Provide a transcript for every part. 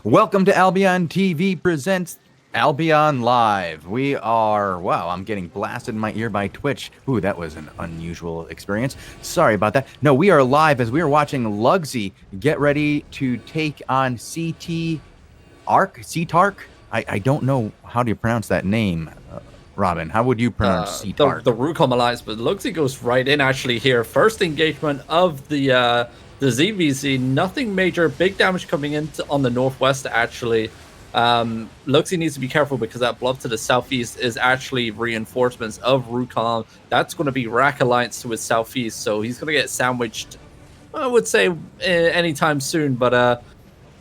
Welcome to Albion TV presents Albion Live. We are, wow, I'm getting blasted in my ear by Twitch. Ooh, that was an unusual experience. Sorry about that. No, we are live as we are watching Lugsy get ready to take on C-Tark? I don't know how do you pronounce that name, Robin. How would you pronounce C-Tark? The Rucom Alliance, but Lugsy goes right in actually here. First engagement of the ZVZ, nothing major, big damage coming in on the northwest actually. Lugsy needs to be careful because that bluff to the southeast is actually reinforcements of Rucom. That's going to be Rack Alliance to his southeast, so he's going to get sandwiched, I would say, anytime soon, but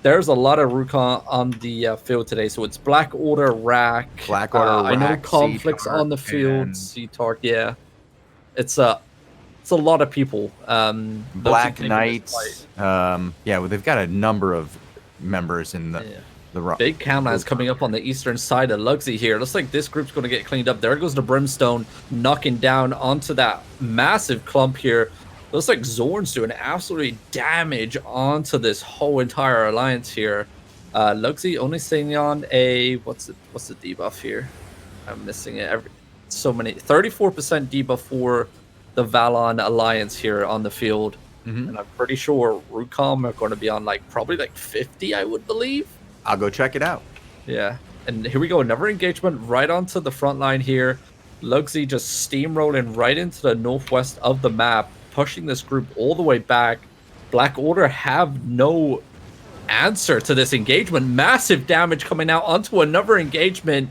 there's a lot of Rucom on the field today, so it's Black Order, Rack. Black Order, Rack, I know conflicts on the field, C-Tark, yeah. It's a lot of people. Black Knights. Yeah, well, they've got a number of members in the big Camlands coming up on the eastern side of Lugsy here. Looks like this group's going to get cleaned up. There goes the Brimstone, knocking down onto that massive clump here. Looks like Zorn's doing absolutely damage onto this whole entire alliance here. Lugsy only staying on a what's the debuff here? I'm missing it. So many 34% debuff for the Valon Alliance here on the field, and I'm pretty sure Rucom are going to be on probably 50, I would believe. I'll go check it out. Yeah, and here we go, another engagement right onto the front line here. Lugsy just steamrolling right into the northwest of the map, pushing this group all the way back. Black Order have no answer to this engagement. Massive damage coming out onto another engagement.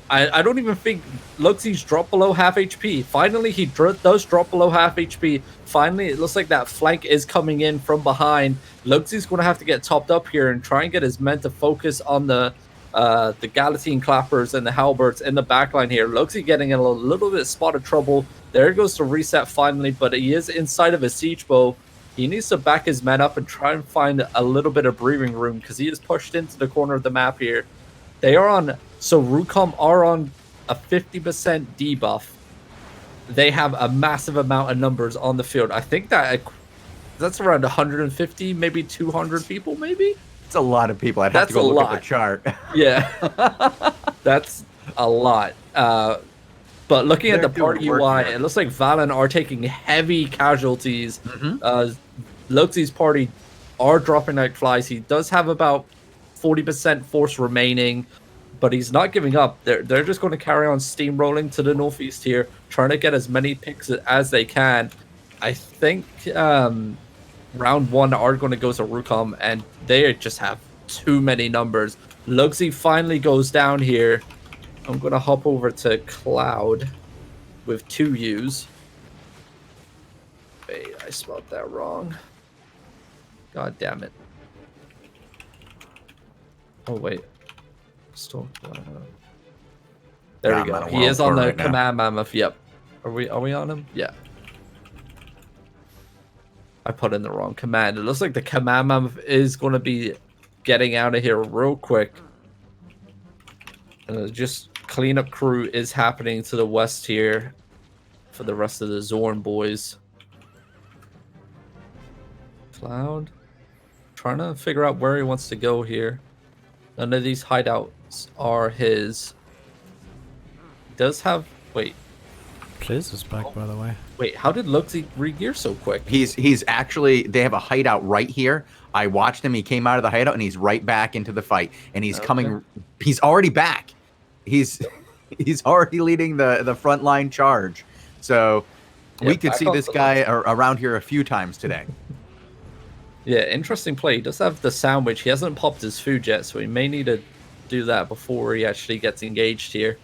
I don't even think Lugsy's dropped below half HP. Finally, he does drop below half HP. Finally, it looks like that flank is coming in from behind. Lugsy's going to have to get topped up here and try and get his men to focus on the Galatine Clappers and the Halberts in the backline here. Lugsy getting in a little bit of spot of trouble. There goes the reset finally, but he is inside of a siege bow. He needs to back his men up and try and find a little bit of breathing room because he is pushed into the corner of the map here. They are on, so Rucom are on a 50% debuff. They have a massive amount of numbers on the field. I think that's around 150, maybe 200 people, maybe? It's a lot of people. I'd have to go look at the chart. Yeah, that's a lot. But looking at the party UI, it looks like Valen are taking heavy casualties. Lugsy's party are dropping like flies. He does have about 40% force remaining, but he's not giving up. They're just going to carry on steamrolling to the northeast here, trying to get as many picks as they can. I think round one are going to go to Rucom, and they just have too many numbers. Lugsy finally goes down here. I'm going to hop over to Cloud with 2 U's. Wait, I spelled that wrong. God damn it. Oh, wait. There we go. He is on the Command Mammoth. Yep. Are we on him? Yeah. I put in the wrong command. It looks like the Command Mammoth is going to be getting out of here real quick. And just cleanup crew is happening to the west here for the rest of the Zorn boys. Cloud. Trying to figure out where he wants to go here. None of these hideouts are his. He does have... Wait. Pliz is back, by the way. Wait, how did Lugsy re-gear so quick? He's actually... They have a hideout right here. I watched him. He came out of the hideout, and he's right back into the fight. And he's coming... He's already back. He's already leading the frontline charge. So we could see this guy around here a few times today. Yeah, interesting play. He does have the sandwich. He hasn't popped his food yet, so he may need to do that before he actually gets engaged here.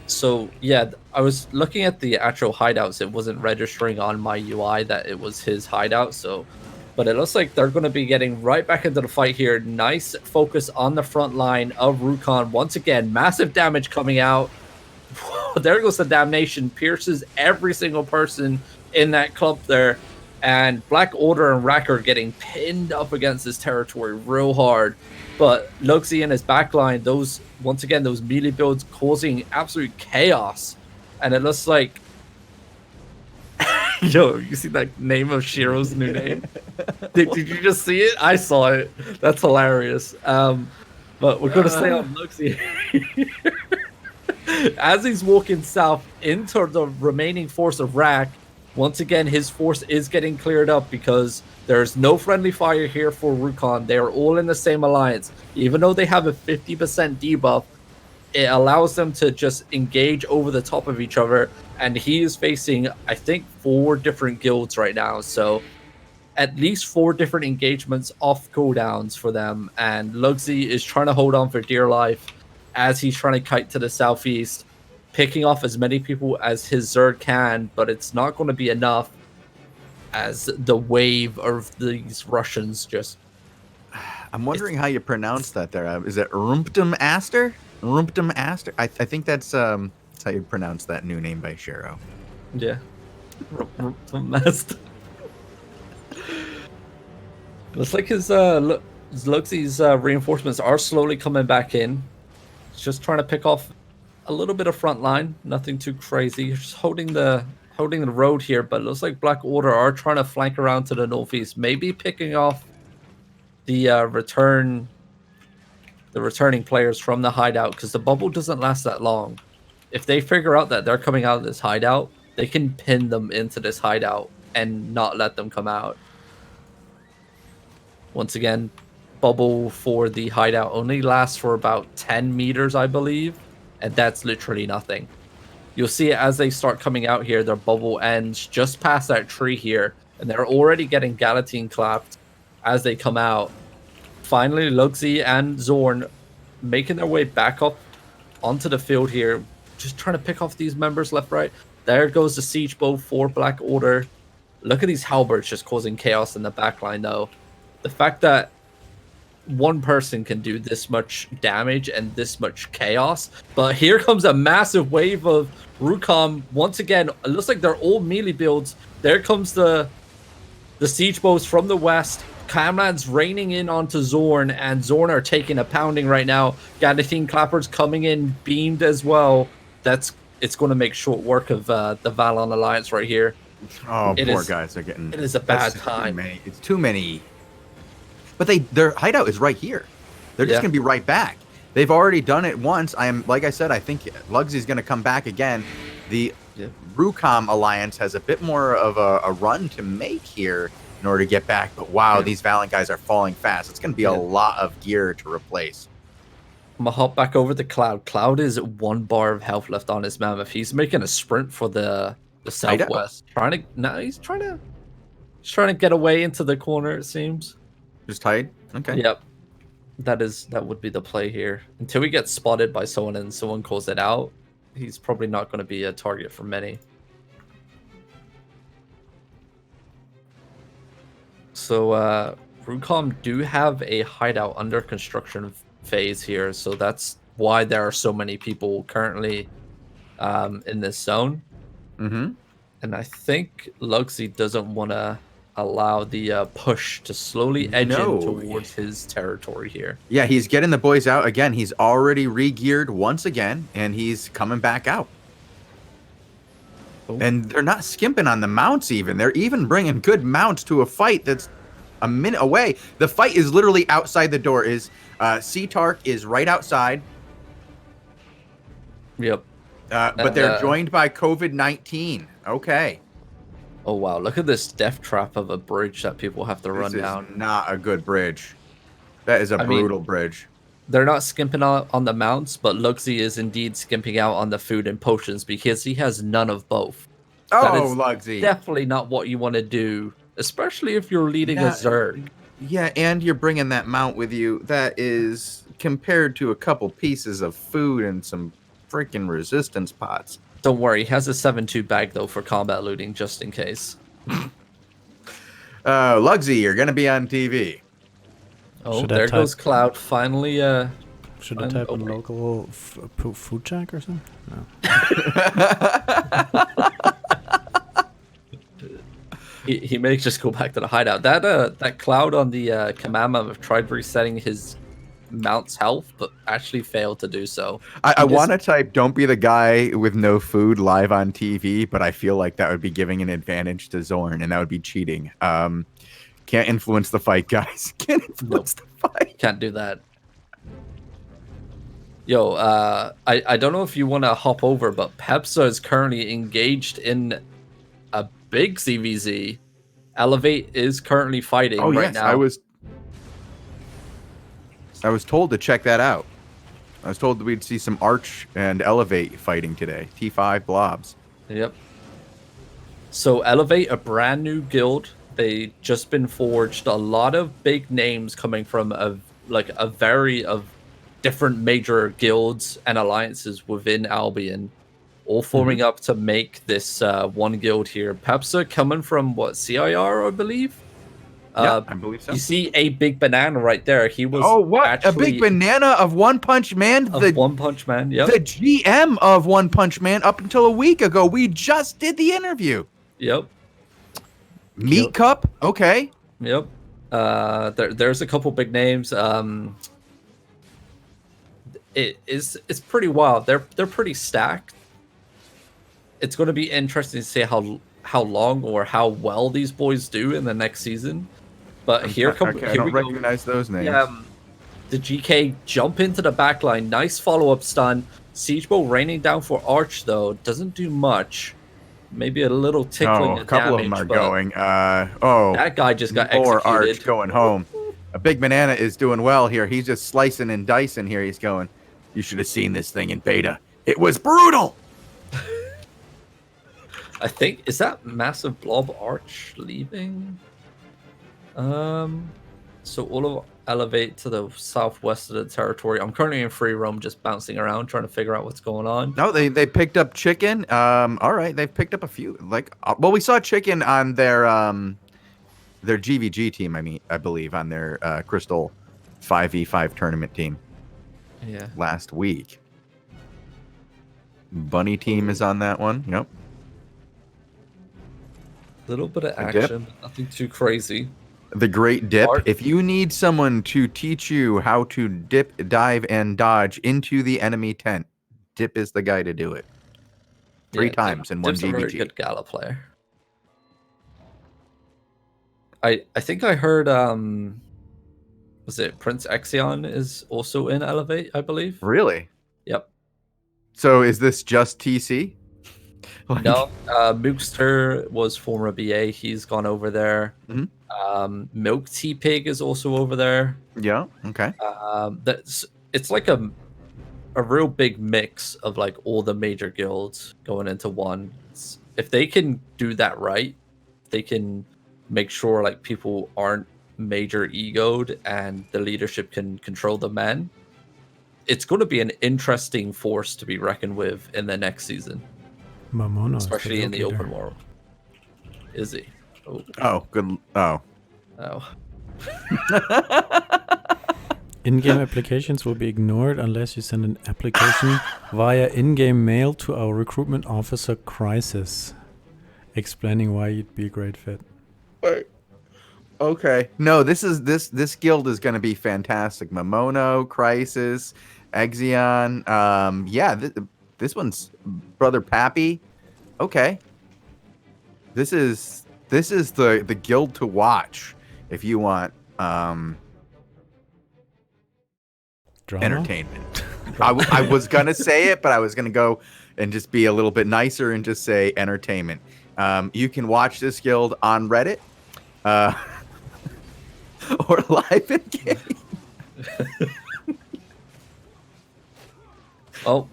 So, yeah, I was looking at the actual hideouts. It wasn't registering on my UI that it was his hideout, so... But it looks like they're going to be getting right back into the fight here. Nice focus on the front line of Rucom. Once again, massive damage coming out. There goes the damnation. Pierces every single person in that clump there. And Black Order and Rack are getting pinned up against this territory real hard. But Lugsy and his backline, those melee builds causing absolute chaos. And it looks like Yo, you see that name of Shiro's new name? Did you just see it? I saw it. That's hilarious. But we're going to stay on Luxie. As he's walking south into the remaining force of Rack, once again, his force is getting cleared up because there's no friendly fire here for Rukon. They are all in the same alliance. Even though they have a 50% debuff, it allows them to just engage over the top of each other. And he is facing, I think, 4 different guilds right now. So at least 4 different engagements off cooldowns for them. And Luxie is trying to hold on for dear life as he's trying to kite to the southeast, picking off as many people as his Zerg can, but it's not going to be enough as the wave of these Russians just... I'm wondering how you pronounce that there. Is it Rumptum Aster? Rumptum Aster? I think that's how you pronounce that new name by Shiro. Yeah. Rumptum Aster. Looks like his Luxie's reinforcements are slowly coming back in. He's just trying to pick off a little bit of front line, nothing too crazy. Just holding the road here, but it looks like Black Order are trying to flank around to the northeast, maybe picking off the returning players from the hideout, because the bubble doesn't last that long. If they figure out that they're coming out of this hideout, they can pin them into this hideout and not let them come out. Once again, bubble for the hideout only lasts for about 10 meters, I believe. And that's literally nothing. You'll see it as they start coming out here, their bubble ends just past that tree here. And they're already getting Galatine clapped as they come out. Finally, Luxie and Zorn making their way back up onto the field here. Just trying to pick off these members left, right. There goes the siege bow for Black Order. Look at these halberds just causing chaos in the backline, though. The fact that one person can do this much damage and this much chaos, but here comes a massive wave of Rukon. Once again, it looks like they're all melee builds. There comes the siege bows from the west. Camlan's raining in onto Zorn, and Zorn are taking a pounding right now. Galatine clappers coming in beamed as well. It's going to make short work of the Valon Alliance right here. Oh, poor guys are getting... It is a bad time. It's too many. But their hideout is right here. They're just going to be right back. They've already done it once. Like I said, I think Luxie's going to come back again. The Rukon Alliance has a bit more of a run to make here in order to get back. But wow, these Valiant guys are falling fast. It's going to be a lot of gear to replace. I'm going to hop back over to Cloud. Cloud is 1 bar of health left on his mammoth. He's making a sprint for the southwest. He's trying to get away into the corner, it seems. Just hide? Okay. Yep. That would be the play here. Until he gets spotted by someone and someone calls it out, he's probably not going to be a target for many. So Rukon do have a hideout under construction phase here, so that's why there are so many people currently in this zone. Mm-hmm. And I think Luxie doesn't want to allow the push to slowly edge in towards his territory here. Yeah, he's getting the boys out again. He's already re-geared once again, and he's coming back out. Oh. And they're not skimping on the mounts even. They're even bringing good mounts to a fight that's a minute away. The fight is literally outside the door. C-Tark is right outside. Yep. But they're joined by COVID-19. Okay. Oh, wow. Look at this death trap of a bridge that people have to run down. This is not a good bridge. That is a brutal bridge. They're not skimping on the mounts, but Luxie is indeed skimping out on the food and potions because he has none of both. Oh, Luxie. Definitely not what you want to do, especially if you're leading a Zerg. Yeah, and you're bringing that mount with you. That is compared to a couple pieces of food and some freaking resistance pots. Don't worry, he has a 7-2 bag, though, for combat looting, just in case. Luxie, you're going to be on TV. Oh, there goes Cloud. Finally, should I type in local food check or something? No. he may just go back to the hideout. That Cloud on the Kamama tried resetting his Mount's health, but actually failed to do so. I want to type "Don't be the guy with no food" live on TV, but I feel like that would be giving an advantage to Zorn, and that would be cheating. Can't influence the fight, guys. Can't influence the fight. Can't do that. Yo, I don't know if you want to hop over, but Pepsa is currently engaged in a big CVZ. Elevate is currently fighting right now. I was told to check that out. I was told that we'd see some Arch and Elevate fighting today. T5 blobs. Yep. So Elevate, a brand new guild. They just been forged. A lot of big names coming from a very of different major guilds and alliances within Albion, all forming up to make this one guild here. Pepsa coming from what, CIR, I believe? Yeah, I believe so. You see a big banana right there. He was a big banana of One Punch Man? One Punch Man, yep. The GM of One Punch Man up until a week ago. We just did the interview. Yep. Meat Cup? Okay. Yep. There's a couple big names. It's pretty wild. They're pretty stacked. It's going to be interesting to see how long or how well these boys do in the next season. But here I don't recognize those names. The GK jump into the backline. Nice follow-up stun. Siegebo raining down for Arch, though. Doesn't do much. Maybe a little tickling a couple damage, of them are going. That guy just got executed. Arch going home. A big banana is doing well here. He's just slicing and dicing here. He's going, you should have seen this thing in beta. It was brutal. I think, is that massive blob Arch leaving? So all of Elevate to the southwest of the territory. I'm currently in free roam, just bouncing around, trying to figure out what's going on. No, they picked up Chicken. All right, they've picked up a few. We saw Chicken on their GVG team. I believe on their Crystal 5v5 tournament team. Yeah. Last week. Bunny team is on that one. Yep. Little bit of action, but nothing too crazy. The Great Dip. If you need someone to teach you how to dip, dive, and dodge into the enemy tent, Dip is the guy to do it. Three times in one Dip's GVG. a very good Gala player. I think I heard was it Prince Exion is also in Elevate, I believe. Really? Yep. So is this just TC? No, Mookster was former BA. He's gone over there. Milk Tea Pig is also over there. Yeah. Okay. It's like a real big mix of like all the major guilds going into one. If they can do that right, they can make sure like people aren't major egoed and the leadership can control the men. It's going to be an interesting force to be reckoned with in the next season. Momono, especially in the open world. Is he? Oh, good. Oh. In-game applications will be ignored unless you send an application via in-game mail to our recruitment officer, Crisis, explaining why you'd be a great fit. Wait. Okay. No, this guild is going to be fantastic. Momono, Crisis, Exion. Yeah, this one's Brother Pappy. Okay. This is the guild to watch if you want entertainment. I was gonna say it, but I was gonna go and just be a little bit nicer and just say entertainment. You can watch this guild on Reddit or live in game. Oh,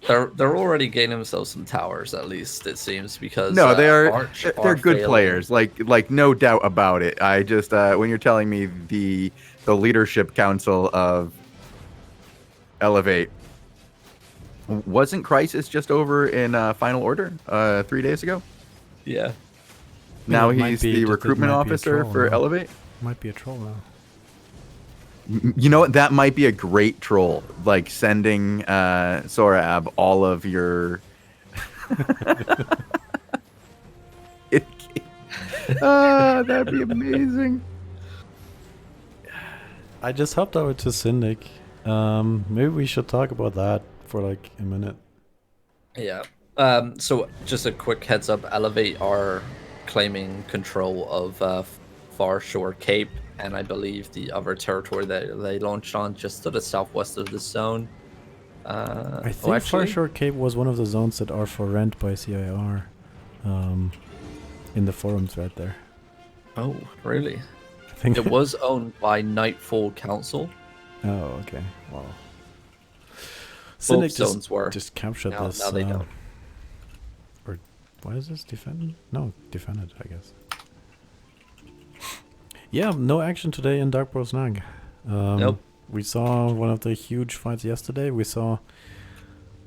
they're already gaining themselves some towers, at least it seems, because no, they're good failing. Players, like no doubt about it. I just when you're telling me the leadership council of Elevate, wasn't Crisis just over in Final Order 3 days ago? Yeah. Now he's the recruitment officer for Elevate. Might be a troll now. You know what? That might be a great troll. Like sending Sorab all of your. That'd be amazing. I just hopped over to Syndic Maybe we should talk about that for like a minute. Yeah. So just a quick heads up, Elevate are claiming control of Far Shore Cape, and I believe the other territory that they launched on just to the southwest of this zone. I think Far Shore Cape was one of the zones that are for rent by CIR. In the forum thread there. Oh, really? I think It was owned by Nightfall Council. Oh, okay. Wow. Both Cynic zones were. just captured Now, this. now they don't. Or why is this defended? No, defended, I guess. Yeah, no action today in Dark Bros Nag. Nope. We saw one of the huge fights yesterday. We saw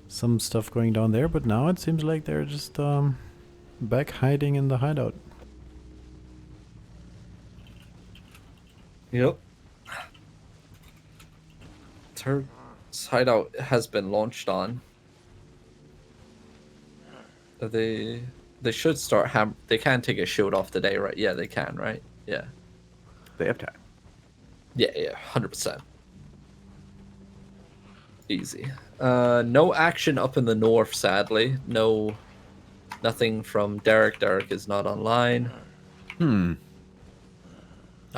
some stuff going down there, but now it seems like they're just back hiding in the hideout. Yep. Turk's hideout has been launched on. They should start they can take a shield off today, right? Yeah, they can, right? Yeah. They have time. Yeah, 100%. Easy. No action up in the north, sadly. Nothing from Derek. Derek is not online.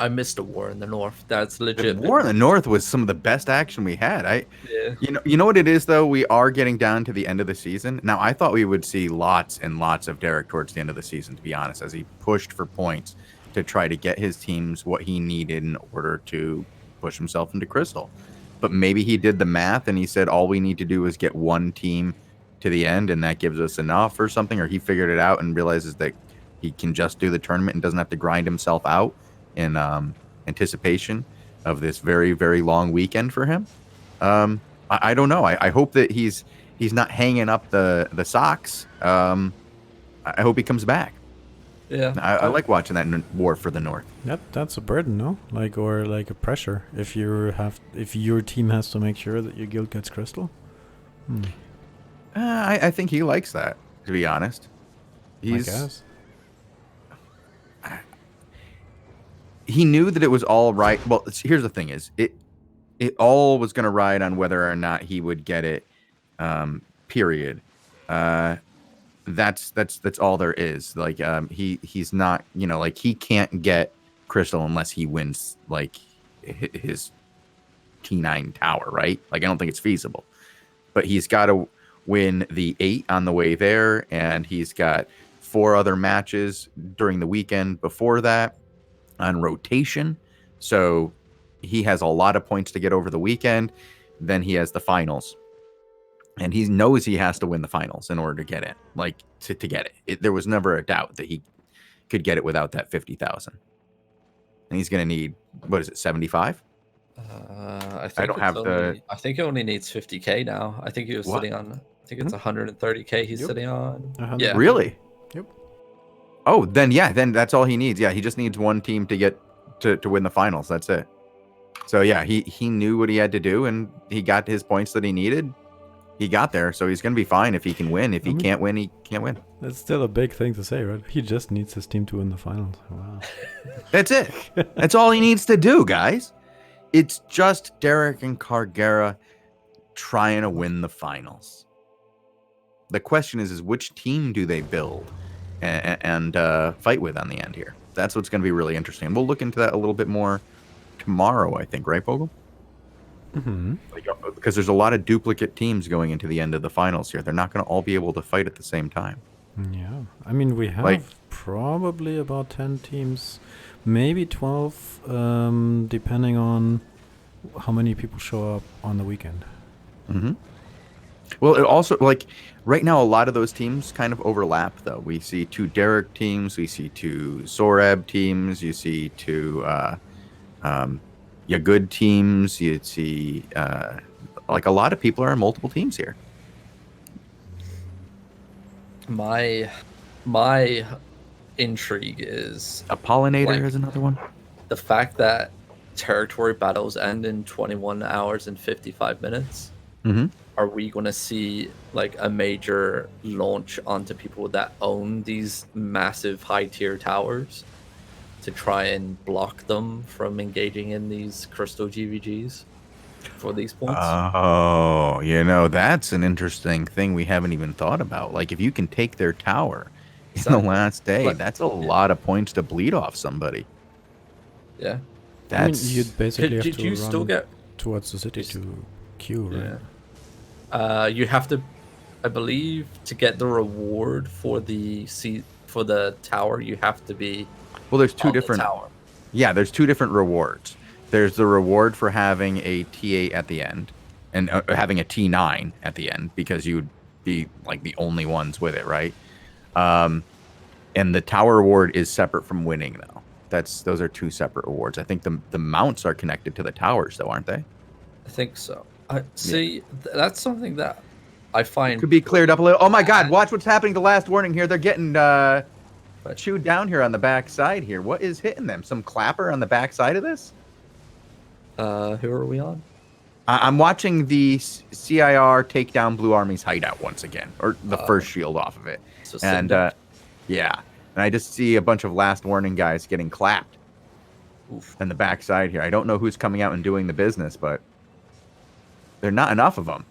I missed a war in the north. That's legit. The war in the north was some of the best action we had. Yeah. You know what it is though? We are getting down to the end of the season. Now I thought we would see lots and lots of Derek towards the end of the season, to be honest, as he pushed for points to try to get his teams what he needed in order to push himself into Crystal. But maybe he did the math and he said all we need to do is get one team to the end and that gives us enough or something, or he figured it out and realizes that he can just do the tournament and doesn't have to grind himself out in anticipation of this very, very long weekend for him. I don't know. I hope that he's not hanging up the socks. I hope he comes back. Yeah. I like watching that war for the North. That's a burden, no? Or like a pressure if your team has to make sure that your guild gets Crystal. I think he likes that, to be honest. I guess. He knew that it was all right. Well, here's the thing: is it all was going to ride on whether or not he would get it. Period. That's all there is. Like he's not, like he can't get Crystal unless he wins like his T9 tower, right? Like I don't think it's feasible. But he's got to win the 8 on the way there, and he's got 4 other matches during the weekend before that on rotation. So he has a lot of points to get over the weekend. Then he has the finals. And he knows he has to win the finals in order to get it. Like to get it. There was never a doubt that he could get it without that 50,000. And he's going to need, what is it, 75? I don't have I think he only needs 50k now. I think he was sitting on. I think it's 130k. He's sitting on. Yeah. Really? Yep. Oh, then that's all he needs. Yeah, he just needs one team to get to win the finals. That's it. So yeah, he knew what he had to do, and he got his points that he needed. He got there, so he's going to be fine if he can win. If he can't win, he can't win. That's still a big thing to say, right? He just needs his team to win the finals. Wow. That's it. That's all he needs to do, guys. It's just Derek and Cargera trying to win the finals. The question is which team do they build and fight with on the end here? That's what's going to be really interesting. We'll look into that a little bit more tomorrow, I think, right, Bogul? Mm-hmm. Because there's a lot of duplicate teams going into the end of the finals here. They're not going to all be able to fight at the same time. Yeah. I mean, we have probably about 10 teams, maybe 12, depending on how many people show up on the weekend. Mm-hmm. Well, it also, like, right now, a lot of those teams kind of overlap, though. We see 2 Derek teams. We see 2 Sorab teams. You see 2 good teams. You'd see, like, a lot of people are on multiple teams here. My intrigue is a Pollinator is another one. The fact that territory battles end in 21 hours and 55 minutes. Mm-hmm. Are we going to see like a major launch onto people that own these massive high tier towers to try and block them from engaging in these crystal GVGs? for these points. Oh, you know, that's an interesting thing we haven't even thought about. Like, if you can take their tower in the last day, that's a lot of points to bleed off somebody. Yeah. I mean, you'd basically have to you run still get towards the city to queue, right? Yeah. You have to, I believe, to get the reward for the tower, you have to be. Well, there's two different. Yeah, there's two different rewards. There's the reward for having a T8 at the end, and having a T9 at the end, because you'd be like the only ones with it, right? And the tower reward is separate from winning, though. Those are two separate rewards. I think the mounts are connected to the towers, though, aren't they? I think so. That's something that I find could be cleared up a little. Oh my God! Watch what's happening to Last Warning here. They're getting chewed down here on the back side here. What is hitting them? Some clapper on the back side of this? Who are we on? I'm watching the CIR take down Blue Army's hideout once again, or the first shield off of it. So and yeah, and I just see a bunch of Last Warning guys getting clapped. Oof. On the back side here. I don't know who's coming out and doing the business, but there are not enough of them.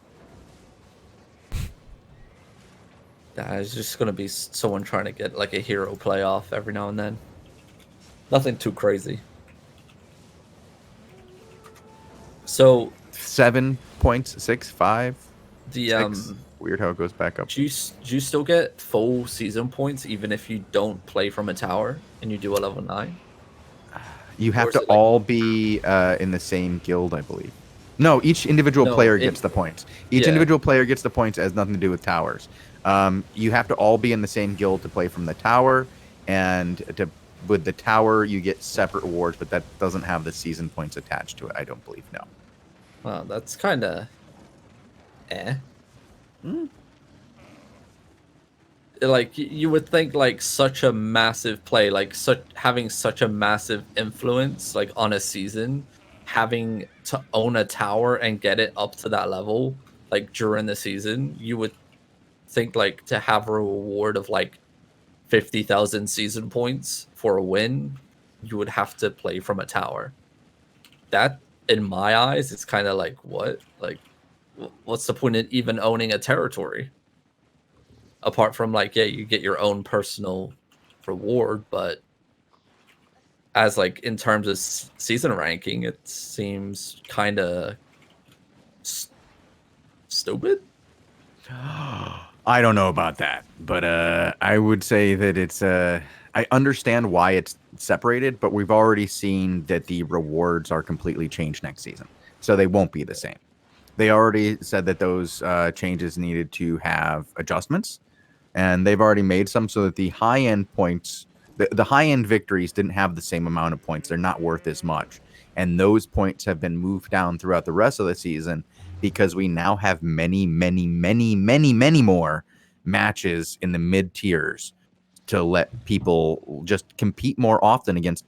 It's just going to be someone trying to get like a hero play off every now and then. Nothing too crazy. So 7 points, 6, 5. The 6. Weird how it goes back up. Do you still get full season points even if you don't play from a tower and you do a level 9? You have to all be in the same guild, I believe. No, each individual player gets the points. Each individual player gets the points. It has nothing to do with towers. You have to all be in the same guild to play from the tower, and with the tower you get separate rewards, but that doesn't have the season points attached to it. I don't believe. No. Wow, that's kind of Like you would think, like such a massive play, like having such a massive influence, like on a season, having to own a tower and get it up to that level, like during the season, you would think like to have a reward of like 50,000 season points for a win, you would have to play from a tower. That, in my eyes, it's kind of like, what? Like, what's the point in even owning a territory? Apart from like, yeah, you get your own personal reward, but as like in terms of season ranking, it seems kind of stupid. I don't know about that, but I would say that it's I understand why it's separated, but we've already seen that the rewards are completely changed next season, so they won't be the same. They already said that those changes needed to have adjustments, and they've already made some so that the high-end points, the high-end victories didn't have the same amount of points. They're not worth as much, and those points have been moved down throughout the rest of the season because we now have many more matches in the mid tiers to let people just compete more often against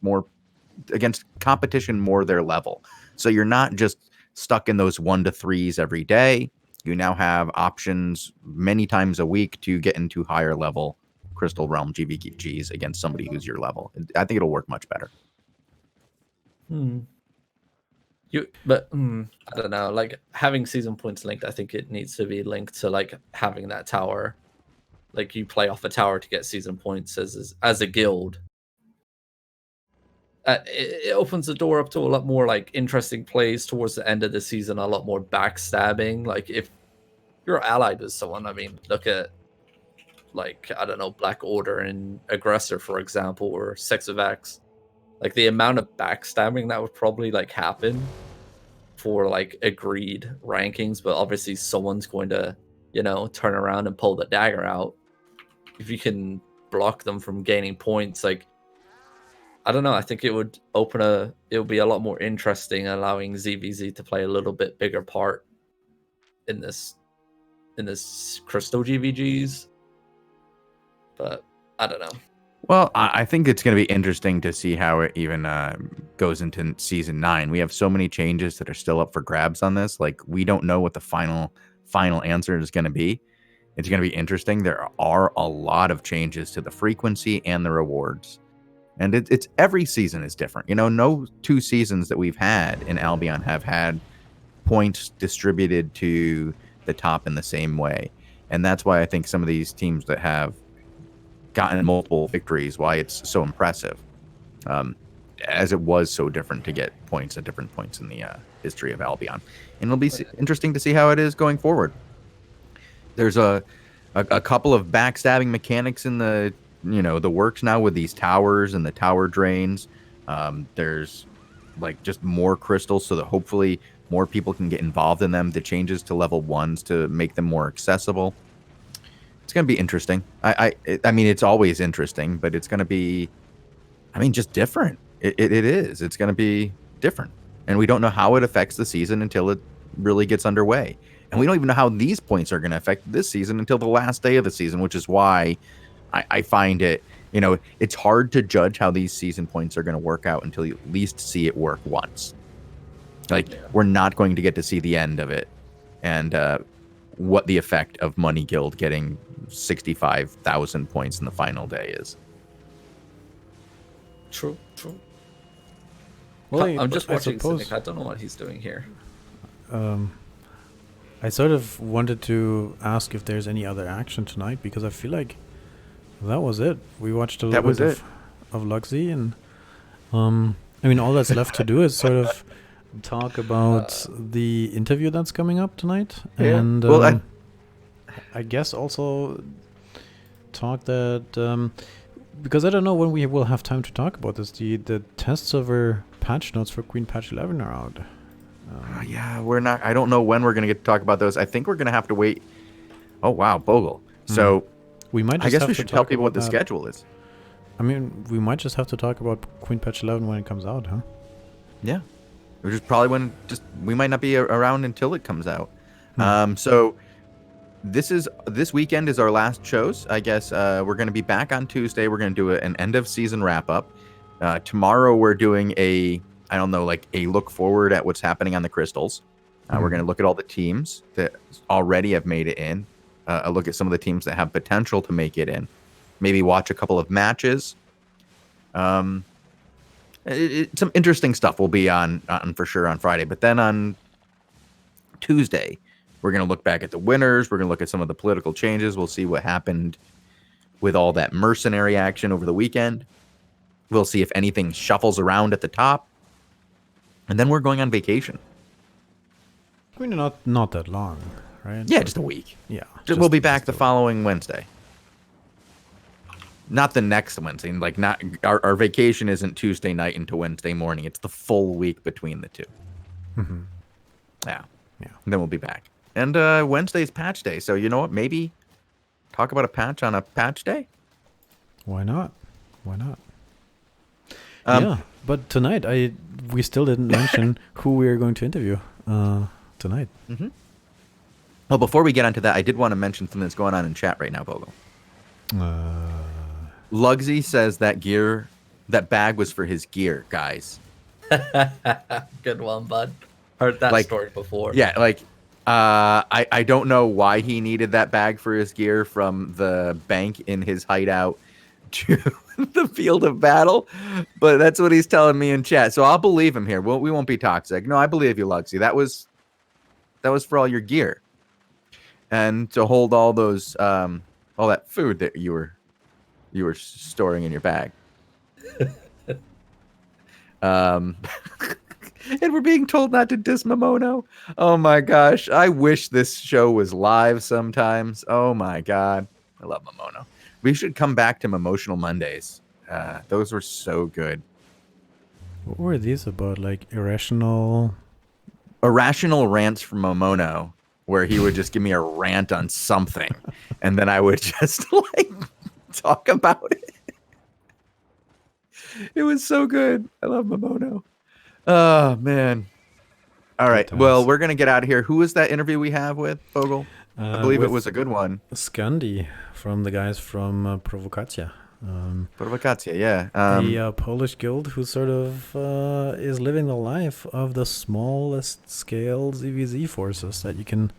competition more their level. So you're not just stuck in those 1 to 3s every day. You now have options many times a week to get into higher level Crystal Realm GVGs against somebody who's your level. I think it'll work much better. I don't know, like having season points linked, I think it needs to be linked to like having that tower. Like you play off a tower to get season points as a guild. It opens the door up to a lot more like interesting plays towards the end of the season, a lot more backstabbing. Like if you're allied with someone, I mean, look at like, I don't know, Black Order and Aggressor, for example, or Sex of X. Like the amount of backstabbing that would probably like happen for like agreed rankings, but obviously someone's going to, you know, turn around and pull the dagger out. If you can block them from gaining points, like, I don't know, I think it would be a lot more interesting, allowing ZVZ to play a little bit bigger part in this Crystal GVGs. But I don't know. Well, I think it's going to be interesting to see how it even goes into Season 9. We have so many changes that are still up for grabs on this. Like, we don't know what the final answer is going to be. It's going to be interesting. There are a lot of changes to the frequency and the rewards. And it's every season is different. You know, no 2 seasons that we've had in Albion have had points distributed to the top in the same way. And that's why I think some of these teams that have gotten multiple victories, why it's so impressive. As it was so different to get points at different points in the history of Albion. And it'll be interesting to see how it is going forward. There's a couple of backstabbing mechanics in the works now with these towers and the tower drains. There's like just more crystals so that hopefully more people can get involved in them. The changes to level 1s to make them more accessible. It's going to be interesting. I mean, it's always interesting, but it's going to be, just different. It is. It's going to be different. And we don't know how it affects the season until it really gets underway. And we don't even know how these points are going to affect this season until the last day of the season, which is why I find it, it's hard to judge how these season points are going to work out until you at least see it work once. We're not going to get to see the end of it and what the effect of Money Guild getting 65,000 points in the final day is. True. Well, I'm just watching suppose, Cynic. I don't know what he's doing here. I sort of wanted to ask if there's any other action tonight, because I feel like that was it. We watched a little bit of Luxy, and all that's left to do is sort of talk about the interview that's coming up tonight, and I guess also talk that because I don't know when we will have time to talk about this. The test server patch notes for Queen Patch 11 are out. We're not. I don't know when we're going to get to talk about those. I think we're going to have to wait. Oh wow, Bogul. So we might. I guess we should tell people what the schedule is. We might just have to talk about Queen Patch 11 when it comes out, huh? Yeah, which is probably when we might not be around until it comes out. So this weekend is our last shows. I guess we're going to be back on Tuesday. We're going to do an end of season wrap up. Tomorrow we're doing a look forward at what's happening on the crystals. We're going to look at all the teams that already have made it in. A look at some of the teams that have potential to make it in. Maybe watch a couple of matches. Some interesting stuff will be on for sure on Friday. But then on Tuesday, we're going to look back at the winners. We're going to look at some of the political changes. We'll see what happened with all that mercenary action over the weekend. We'll see if anything shuffles around at the top. And then we're going on vacation. Not that long, right? Yeah, just a week. Yeah. We'll be back the following Wednesday. Not the next Wednesday. Not our vacation isn't Tuesday night into Wednesday morning. It's the full week between the two. Mm-hmm. Yeah. And then we'll be back. And Wednesday's patch day. So you know what? Maybe talk about a patch on a patch day? Why not? But tonight we still didn't mention who we are going to interview tonight. Mm-hmm. Well, before we get onto that, I did want to mention something that's going on in chat right now, Bogul. Lugsy says that bag was for his gear, guys. Good one, bud. Heard that story before. Yeah, I don't know why he needed that bag for his gear from the bank in his hideout to the field of battle, but that's what he's telling me in chat. So I'll believe him here. We won't be toxic. No, I believe you, Luxy. That was for all your gear and to hold all those all that food that you were storing in your bag. And we're being told not to diss Momono. Oh my gosh. I wish this show was live sometimes. Oh my God. I love Momono. We should come back to Emotional Mondays. Those were so good. What were these about? Irrational rants from Momono, where he would just give me a rant on something. And then I would just talk about it. It was so good. I love Momono. Oh, man. All right. Well, we're going to get out of here. Who was that interview we have with, Bogul? I believe it was a good one. Scandi from the guys from Provokacja. Provokacja, yeah. The Polish guild who sort of is living the life of the smallest scale ZVZ forces that you can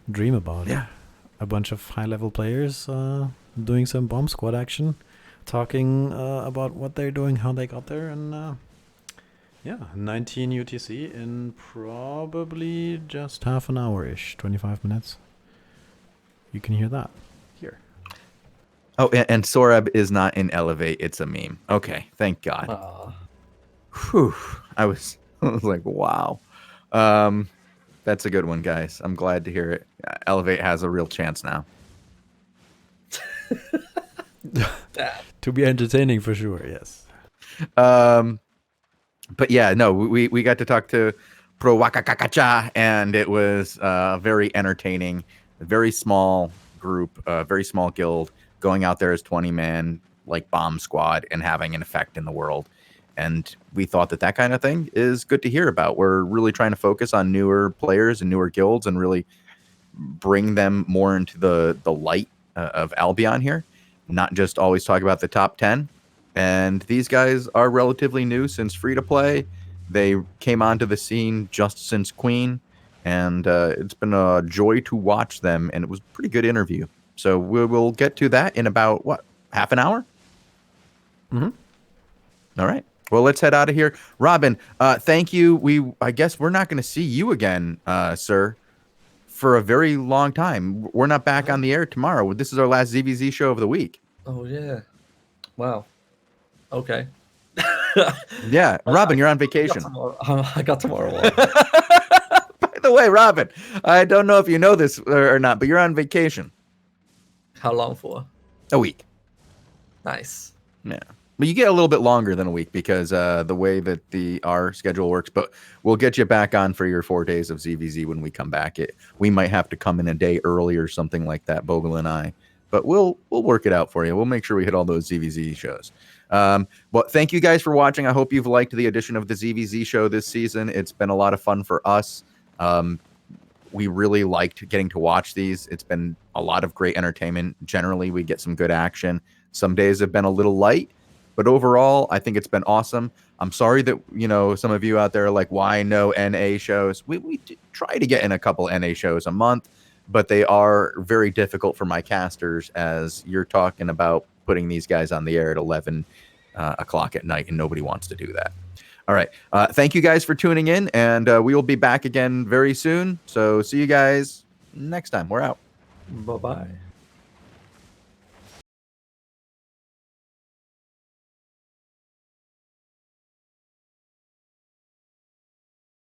dream about. Yeah. A bunch of high-level players doing some bomb squad action, talking about what they're doing, how they got there, and Yeah, 19 UTC in probably just half an hour-ish, 25 minutes. You can hear that here. Oh, and Sorab is not in Elevate. It's a meme. Okay, thank God. Whew. I was like, wow. That's a good one, guys. I'm glad to hear it. Elevate has a real chance now. To be entertaining for sure, yes. But yeah, no, we got to talk to Pro Wakakakacha, and it was very entertaining. A very small group, very small guild, going out there as 20-man, like bomb squad, and having an effect in the world. And we thought that kind of thing is good to hear about. We're really trying to focus on newer players and newer guilds and really bring them more into the light of Albion here, not just always talk about the top 10. And these guys are relatively new since free-to-play. They came onto the scene just since Queen, and it's been a joy to watch them, and it was a pretty good interview. So we'll get to that in about, what, half an hour? Mm-hmm. All right. Well, let's head out of here. Robin, thank you. I guess we're not going to see you again, sir, for a very long time. We're not back on the air tomorrow. This is our last ZVZ show of the week. Oh, yeah. Wow. Okay. Yeah, Robin, you're on vacation. I got tomorrow off. By the way, Robin, I don't know if you know this or not, but you're on vacation. How long for? A week. Nice. Yeah. But you get a little bit longer than a week because the way that our schedule works. But we'll get you back on for your 4 days of ZVZ when we come back. We might have to come in a day early or something like that, Bogul and I. But we'll work it out for you. We'll make sure we hit all those ZVZ shows. Well, thank you guys for watching. I hope you've liked the addition of the ZVZ show this season. It's been a lot of fun for us. We really liked getting to watch these. It's been a lot of great entertainment. Generally, we get some good action. Some days have been a little light, but overall, I think it's been awesome. I'm sorry that, some of you out there are like, why no NA shows? We try to get in a couple NA shows a month, but they are very difficult for my casters, as you're talking about putting these guys on the air at 11 o'clock at night, and nobody wants to do that. All right. Thank you guys for tuning in, and we will be back again very soon. So see you guys next time. We're out. Bye-bye.